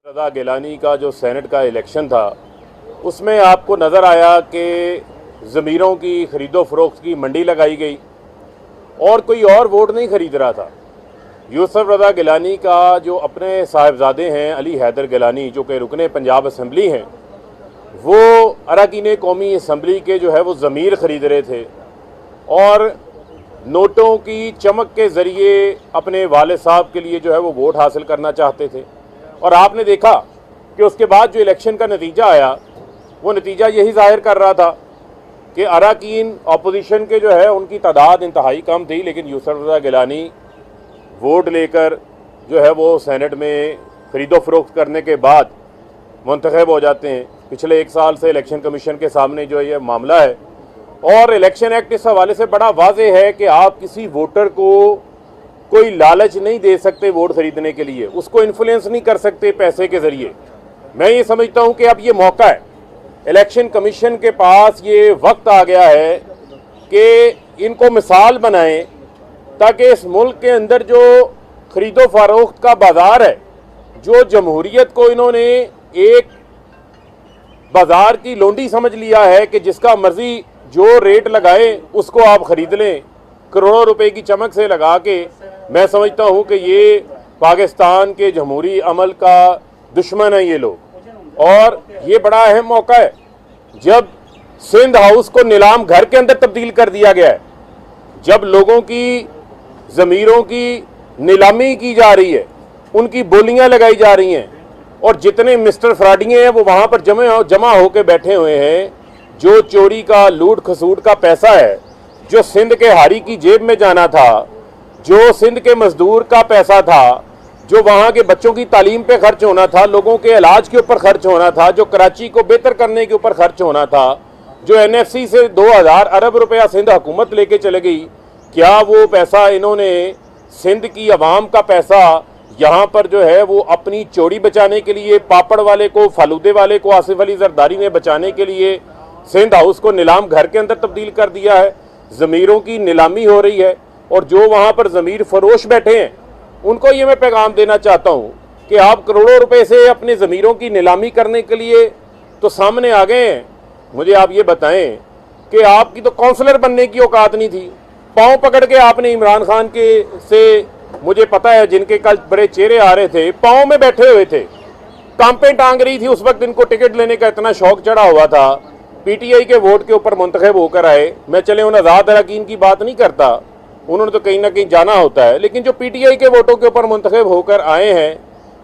रज़ा गिलानी का जो सेनेट का इलेक्शन था उसमें आपको नज़र आया कि ज़मीरों की ख़रीदो फ़रोख्त की मंडी लगाई गई और कोई और वोट नहीं ख़रीद रहा था। यूसुफ रज़ा गिलानी का जो अपने साहिबजादे हैं अली हैदर गिलानी जो कि रुकने पंजाब असम्बली हैं, वो अरकान कौमी असम्बली के जो है वो ज़मीर ख़रीद रहे थे और नोटों की चमक के ज़रिए अपने वाले साहब के लिए जो है वो वोट हासिल करना चाहते थे। और आपने देखा कि उसके बाद जो इलेक्शन का नतीजा आया वो नतीजा यही जाहिर कर रहा था कि अरकान अपोजिशन के जो है उनकी तादाद इंतहाई कम थी, लेकिन यूसुफ रज़ा गिलानी वोट लेकर जो है वो सेनेट में ख़रीदो फ़रोख्त करने के बाद मुंतखब हो जाते हैं। पिछले 1 साल से इलेक्शन कमीशन के सामने जो ये मामला है और इलेक्शन एक्ट इस हवाले से बड़ा वाज़ेह है कि आप किसी वोटर को कोई लालच नहीं दे सकते वोट ख़रीदने के लिए, उसको इन्फ्लुएंस नहीं कर सकते पैसे के ज़रिए। मैं ये समझता हूँ कि अब ये मौका है, इलेक्शन कमीशन के पास ये वक्त आ गया है कि इनको मिसाल बनाएं ताकि इस मुल्क के अंदर जो ख़रीदो फरोख्त का बाज़ार है, जो जमहूरियत को इन्होंने एक बाज़ार की लोंडी समझ लिया है कि जिसका मर्ज़ी जो रेट लगाए उसको आप ख़रीद लें, करोड़ों रुपए की चमक से लगा के, मैं समझता हूँ कि ये पाकिस्तान के जमहूरी अमल का दुश्मन है ये लोग। और ये बड़ा अहम मौका है जब सिंध हाउस को नीलाम घर के अंदर तब्दील कर दिया गया है, जब लोगों की ज़मीरों की नीलामी की जा रही है, उनकी बोलियां लगाई जा रही हैं और जितने मिस्टर फ्राडिये हैं वो वहाँ पर जमा होकर बैठे हुए हैं। जो चोरी का लूट खसूट का पैसा है, जो सिंध के हारी की जेब में जाना था, जो सिंध के मजदूर का पैसा था, जो वहाँ के बच्चों की तालीम पे खर्च होना था, लोगों के इलाज के ऊपर खर्च होना था, जो कराची को बेहतर करने के ऊपर खर्च होना था, जो NFC से 2000 अरब रुपया सिंध हुकूमत लेके चले गई, क्या वो पैसा इन्होंने सिंध की आवाम का पैसा यहाँ पर जो है वो अपनी चोरी बचाने के लिए, पापड़ वाले को, फालूदे वाले को आसिफ अली जरदारी ने बचाने के लिए सिंध हाउस को नीलाम घर के अंदर तब्दील कर दिया है। ज़मीरों की नीलामी हो रही है और जो वहाँ पर ज़मीर फरोश बैठे हैं उनको ये मैं पैगाम देना चाहता हूँ कि आप करोड़ों रुपए से अपने ज़मीरों की नीलामी करने के लिए तो सामने आ गए हैं। मुझे आप ये बताएं कि आपकी तो काउंसलर बनने की औकात नहीं थी। पाँव पकड़ के आपने इमरान खान के से, मुझे पता है जिनके कल बड़े चेहरे आ रहे थे, पाँव में बैठे हुए थे, कांपें टांग रही थी, उस वक्त इनको टिकट लेने का इतना शौक चढ़ा हुआ था। PTI के वोट के ऊपर मुंतखब होकर आए। मैं चले उन आज़ाद अरकान की बात नहीं करता, उन्होंने तो कहीं ना कहीं जाना होता है, लेकिन जो PTI के वोटों के ऊपर मुंतखब होकर आए हैं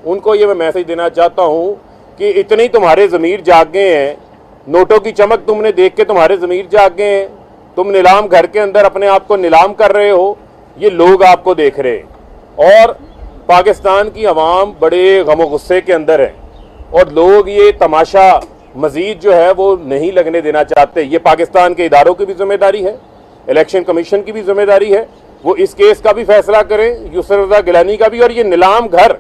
उनको ये मैं मैसेज देना चाहता हूँ कि इतनी तुम्हारे ज़मीर जाग गए हैं, नोटों की चमक तुमने देख के तुम्हारे ज़मीर जाग गए हैं, तुम नीलाम घर के अंदर अपने आप को नीलाम कर रहे हो, ये लोग आपको देख रहे हैं और पाकिस्तान की आवाम बड़े गम गुस्से के अंदर है और लोग ये तमाशा मजीद जो है वो नहीं लगने देना चाहते। ये पाकिस्तान के इदारों की भी जिम्मेदारी है, इलेक्शन कमीशन की भी जिम्मेदारी है, वो इस केस का भी फैसला करें, यूसुफ रज़ा गिलानी का भी। और ये नीलाम घर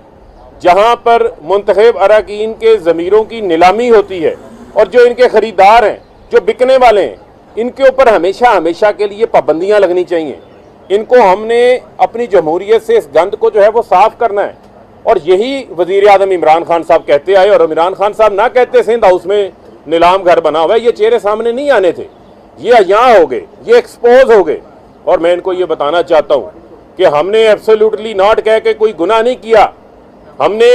जहां पर मुंतखब अरकान के ज़मीरों की नीलामी होती है और जो इनके ख़रीदार हैं, जो बिकने वाले हैं, इनके ऊपर हमेशा के लिए पाबंदियाँ लगनी चाहिए। इनको हमने अपनी जमहूरियत से इस गंद को जो है वो साफ़ करना है और यही वज़ीर आज़म इमरान खान साहब कहते आए। और इमरान खान साहब ना कहते सिंध हाउस में नीलाम घर बना हुआ है, ये चेहरे सामने नहीं आने थे, ये यहाँ हो गए, ये एक्सपोज हो गए। और मैं इनको ये बताना चाहता हूँ कि हमने एब्सोल्युटली नॉट कह के कोई गुनाह नहीं किया, हमने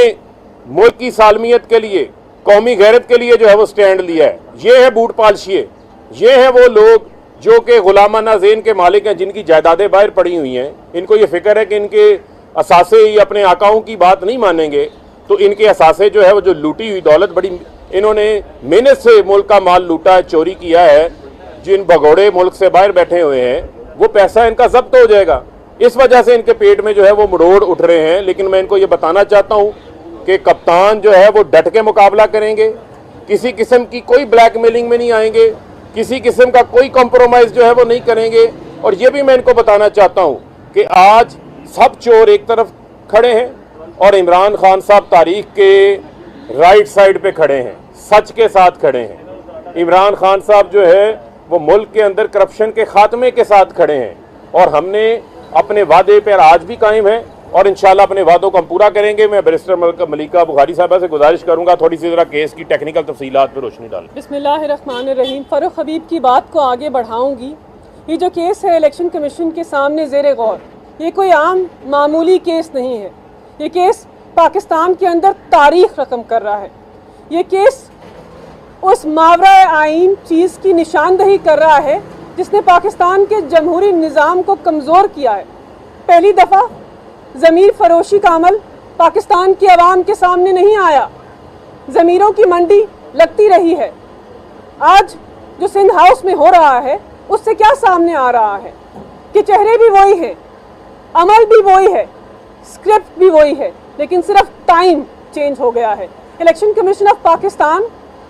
मुल्क की सालमियत के लिए, कौमी गैरत के लिए जो है वो स्टैंड लिया है। ये है बूट पालशिए, ये हैं वो लोग जो कि गुलामाना ज़ेन के मालिक हैं, जिनकी जायदादें बाहर पड़ी हुई हैं। इनको ये फिक्र है कि इनके असासे ये अपने आकाओं की बात नहीं मानेंगे तो इनके असासे जो है वो जो लूटी हुई दौलत, बड़ी इन्होंने मेहनत से मुल्क का माल लूटा है, चोरी किया है, जिन भगोड़े मुल्क से बाहर बैठे हुए हैं, वो पैसा इनका जब्त हो जाएगा। इस वजह से इनके पेट में जो है वो मुड़ोड़ उठ रहे हैं। लेकिन मैं इनको ये बताना चाहता हूँ कि कप्तान जो है वो डट के मुकाबला करेंगे, किसी किस्म की कोई ब्लैकमेलिंग में नहीं आएंगे, किसी किस्म का कोई कॉम्प्रोमाइज़ जो है वो नहीं करेंगे। और ये भी मैं इनको बताना चाहता हूँ कि आज सब चोर एक तरफ खड़े हैं और इमरान खान साहब तारीख के राइट साइड पे खड़े हैं, सच के साथ खड़े हैं। इमरान खान साहब जो है वो मुल्क के अंदर करप्शन के खात्मे के साथ खड़े हैं और हमने अपने वादे पर आज भी कायम है और इंशाल्लाह अपने वादों को हम पूरा करेंगे। मैं बैरिस्टर मलिका बुखारी साहबा से गुजारिश करूंगा थोड़ी सी ज़रा केस की टेक्निकल तफसीलात पर रोशनी डालें। बिस्मिल्लाहिर्रहमानिर्रहीम। फ़ारूक हबीब की बात को आगे बढ़ाऊंगी। ये जो केस है इलेक्शन कमीशन के सामने ज़ेर गौर, ये कोई आम मामूली केस नहीं है। ये केस पाकिस्तान के अंदर तारीख रकम कर रहा है। ये केस उस मावरा आइन चीज़ की निशानदही कर रहा है जिसने पाकिस्तान के जमहूरी निज़ाम को कमज़ोर किया है। पहली दफ़ा ज़मीर फरोशी का अमल पाकिस्तान की आवाम के सामने नहीं आया, ज़मीरों की मंडी लगती रही है। आज जो सिंध हाउस में हो रहा है उससे क्या सामने आ रहा है कि चेहरे भी वही हैं, अमल भी वही है, स्क्रिप्ट भी वही है, लेकिन सिर्फ टाइम चेंज हो गया है। इलेक्शन कमीशन ऑफ पाकिस्तान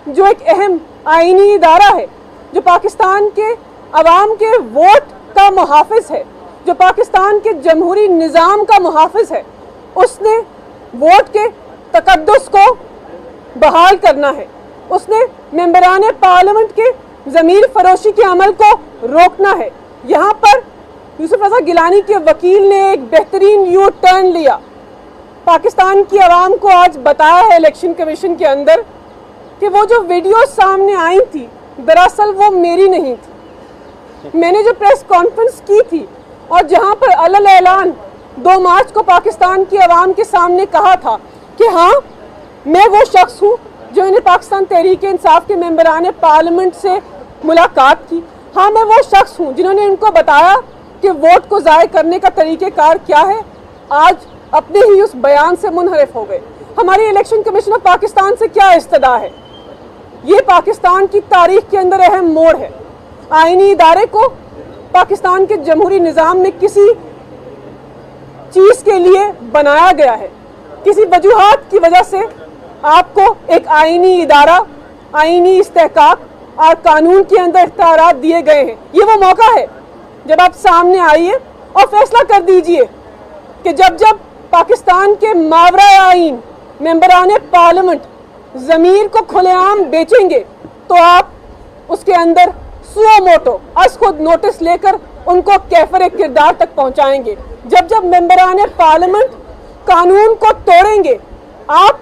जो एक अहम आईनी इदारा है, जो पाकिस्तान के अवाम के वोट का मुहाफिज है, जो पाकिस्तान के जमहूरी निज़ाम का मुहाफिज है, उसने वोट के तकद्दुस को बहाल करना है। उसने मेंबरान पार्लियामेंट के ज़मीर फरोशी के अमल को रोकना है। यहाँ पर यूसुफ रज़ा गिलानी के वकील ने एक बेहतरीन यू टर्न लिया। पाकिस्तान की आवाम को आज बताया है इलेक्शन कमीशन के अंदर कि वो जो वीडियो सामने आई थी दरअसल वो मेरी नहीं थी। मैंने जो प्रेस कॉन्फ्रेंस की थी और जहां पर अलल ऐलान 2 मार्च को पाकिस्तान की आवाम के सामने कहा था कि हाँ मैं वो शख्स हूँ जो इन्हें पाकिस्तान तहरीक इंसाफ के मेंबरान पार्लियामेंट से मुलाकात की। हाँ मैं वो शख्स हूँ जिन्होंने इनको बताया कि वोट को ज़ाय करने का तरीक़ेकार क्या है। आज अपने ही उस बयान से मुनहरिफ हो गए। हमारी इलेक्शन कमीशन ऑफ पाकिस्तान से क्या इस्तदा है? ये पाकिस्तान की तारीख के अंदर अहम मोड़ है। आईनी इदारे को पाकिस्तान के जमहूरी निज़ाम में किसी चीज़ के लिए बनाया गया है, किसी वजूहात की वजह से आपको एक आईनी इदारा, आईनी इस्तेहकाक और कानून के अंदर इख्तियारात दिए गए हैं। ये वो मौका है जब आप सामने आइए और फैसला कर दीजिए कि जब जब पाकिस्तान के मावरा आइन मेंबरान पार्लियामेंट ज़मीर को खुलेआम बेचेंगे तो आप उसके अंदर सुओ मोटो अस खुद नोटिस लेकर उनको कैफर किरदार तक पहुंचाएंगे। जब जब मेंबरान पार्लियामेंट कानून को तोड़ेंगे आप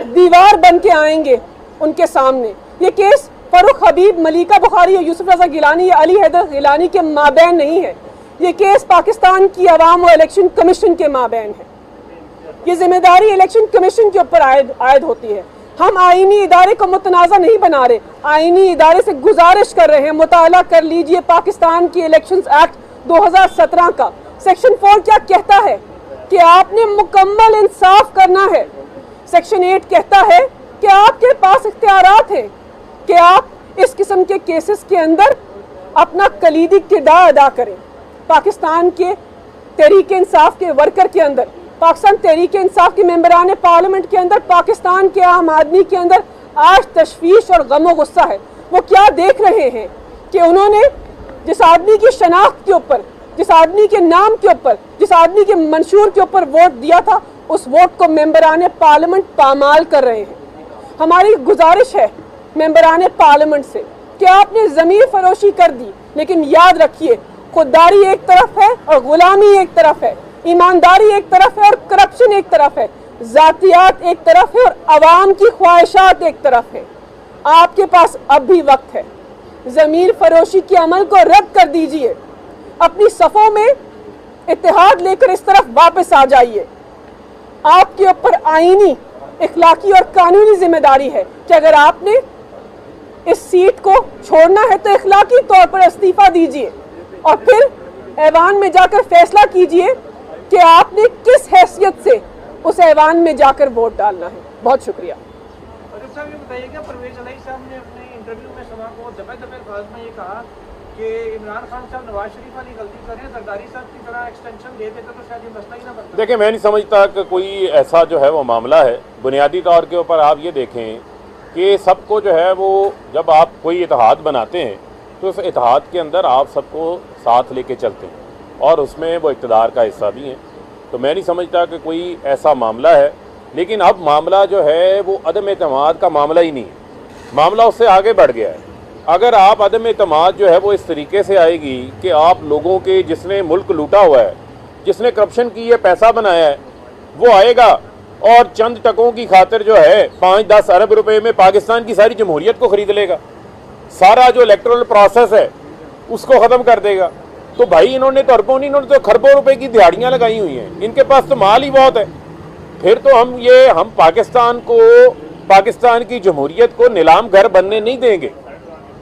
दीवार बन के आएंगे उनके सामने। ये केस फ़ारूक हबीब, मलिका बुखारी और यूसुफ रज़ा गिलानी या अली हैदर गिलानी के माबैन नहीं है। ये केस पाकिस्तान की आवाम और इलेक्शन कमीशन के माबैन है। ये जिम्मेदारी इलेक्शन कमीशन के ऊपर आयद होती है। हम आईनी इदारे को मुतनाज़ा नहीं बना रहे, आईनी इदारे से गुजारिश कर रहे हैं मुताला कर लीजिए पाकिस्तान की इलेक्शंस एक्ट 2017 का सेक्शन 4 क्या कहता है कि आपने मुकम्मल इंसाफ करना है। सेक्शन 8 कहता है कि आपके पास इख्तियारात हैं कि आप इस किस्म के केसेस के अंदर अपना कलीदी किरदार अदा करें। पाकिस्तान के तहरीक इंसाफ के वर्कर के अंदर, पाकिस्तान तहरीक इंसाफ के मेंबरान पार्लियामेंट के अंदर, पाकिस्तान के आम आदमी के अंदर आज तशवीश और गम गुस्सा है। वो क्या देख रहे हैं कि उन्होंने जिस आदमी की शनाख्त के ऊपर, जिस आदमी के नाम के ऊपर, जिस आदमी के मंशूर के ऊपर वोट दिया था, उस वोट को मेंबरान पार्लियामेंट पामाल कर रहे हैं। हमारी गुजारिश है मेंबरान पार्लियामेंट से कि आपने ज़मीर फरोशी कर दी, लेकिन याद रखिए खुददारी एक तरफ है और गुलामी एक तरफ है, ईमानदारी एक तरफ है और करप्शन एक तरफ है, जातियात एक तरफ है और अवाम की ख्वाहिशात एक तरफ है। आपके पास अब भी वक्त है, ज़मीर फरोशी के अमल को रद्द कर दीजिए, अपनी सफ़ों में इत्तेहाद लेकर इस तरफ वापस आ जाइए। आपके ऊपर आईनी, इखलाकी और कानूनी जिम्मेदारी है कि अगर आपने इस सीट को छोड़ना है तो इखलाकी तौर पर इस्तीफा दीजिए और फिर ऐवान में जाकर फैसला कीजिए कि आपने किस हैसियत से उस ऐवान में जाकर वोट डालना है। बहुत शुक्रिया। साहब ये बताइएगा, परवेज अलई साहब ने अपने इंटरव्यू में समा को दबे अल्फाज में ये कहा कि इमरान खान साहब नवाज शरीफ वाली गलती कर रहे हैं, जरदारी साहब की तरह एक्सटेंशन दे देते तो शायद ये मसला ही ना बनता। देखिए, मैं नहीं समझता कि कोई ऐसा जो है वो मामला है। बुनियादी तौर के ऊपर आप ये देखें कि सबको जो है वो जब आप कोई इत्तेहाद बनाते हैं तो उस इत्तेहाद के अंदर आप सबको साथ लेके चलते हैं और उसमें वो इक़्तिदार का हिस्सा भी हैं। तो मैं नहीं समझता कि कोई ऐसा मामला है। लेकिन अब मामला जो है वो अदम एतमाद का मामला ही नहीं है, मामला उससे आगे बढ़ गया है। अगर आप अदम एतमाद जो है वो इस तरीके से आएगी कि आप लोगों के, जिसने मुल्क लूटा हुआ है, जिसने करप्शन की है, पैसा बनाया है, वो आएगा और चंद टकों की खातिर जो है 5-10 अरब रुपए में पाकिस्तान की सारी जमहूरियत को खरीद लेगा, सारा जो इलेक्टोरल प्रोसेस है उसको ख़त्म कर देगा। तो भाई इन्होंने तो अरबों नहीं, इन्होंने तो खरबों रुपए की दिहाड़ियाँ लगाई हुई हैं, इनके पास तो माल ही बहुत है। फिर तो हम पाकिस्तान की जमहूरियत को नीलाम घर बनने नहीं देंगे।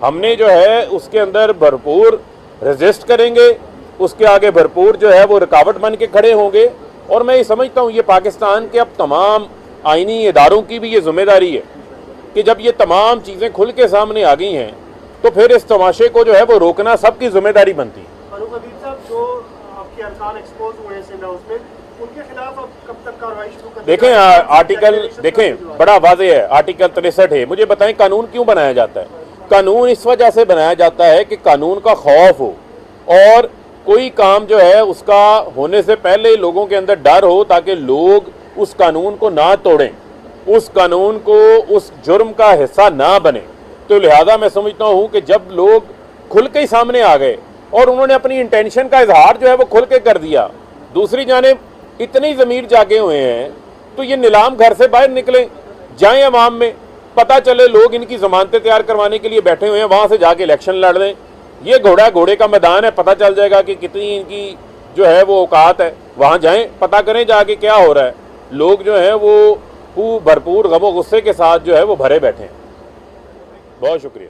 हमने जो है उसके अंदर भरपूर रेजिस्ट करेंगे, उसके आगे भरपूर जो है वो रुकावट बन के खड़े होंगे। और मैं ये समझता हूँ ये पाकिस्तान के अब तमाम आईनी इदारों की भी ये जिम्मेदारी है कि जब ये तमाम चीज़ें खुल के सामने आ गई हैं तो फिर इस तमाशे को जो है वो रोकना सबकी जिम्मेदारी बनती है। फारूक हबीब साहब, जो आपके अरकान एक्सपोज हुए हैं सिंध हाउस में, उनके खिलाफ अब कब तक कार्रवाई शुरू कर? देखें आर्टिकल देखें बड़ा वाज़ेह है, आर्टिकल 63 है। मुझे बताएं कानून क्यों बनाया जाता है? कानून इस वजह से बनाया जाता है कि कानून का खौफ हो और कोई काम जो है उसका होने से पहले लोगों के अंदर डर हो, ताकि लोग उस कानून को ना तोड़ें, उस कानून को उस जुर्म का हिस्सा ना बने। तो लिहाजा मैं समझता हूँ कि जब लोग खुल के ही सामने आ गए और उन्होंने अपनी इंटेंशन का इजहार जो है वो खुल के कर दिया, दूसरी जानिब इतनी ज़मीर जागे हुए हैं, तो ये नीलाम घर से बाहर निकले, जाएं अवाम में, पता चले लोग इनकी जमानतें तैयार करवाने के लिए बैठे हुए हैं, वहाँ से जाके इलेक्शन लड़ लें। ये घोड़े का मैदान है, पता चल जाएगा कि कितनी इनकी जो है वो औकात है। वहाँ जाएं, पता करें जाके क्या हो रहा है। लोग जो है वो भरपूर गमो गुस्से के साथ जो है वो भरे बैठे हैं। बहुत शुक्रिया।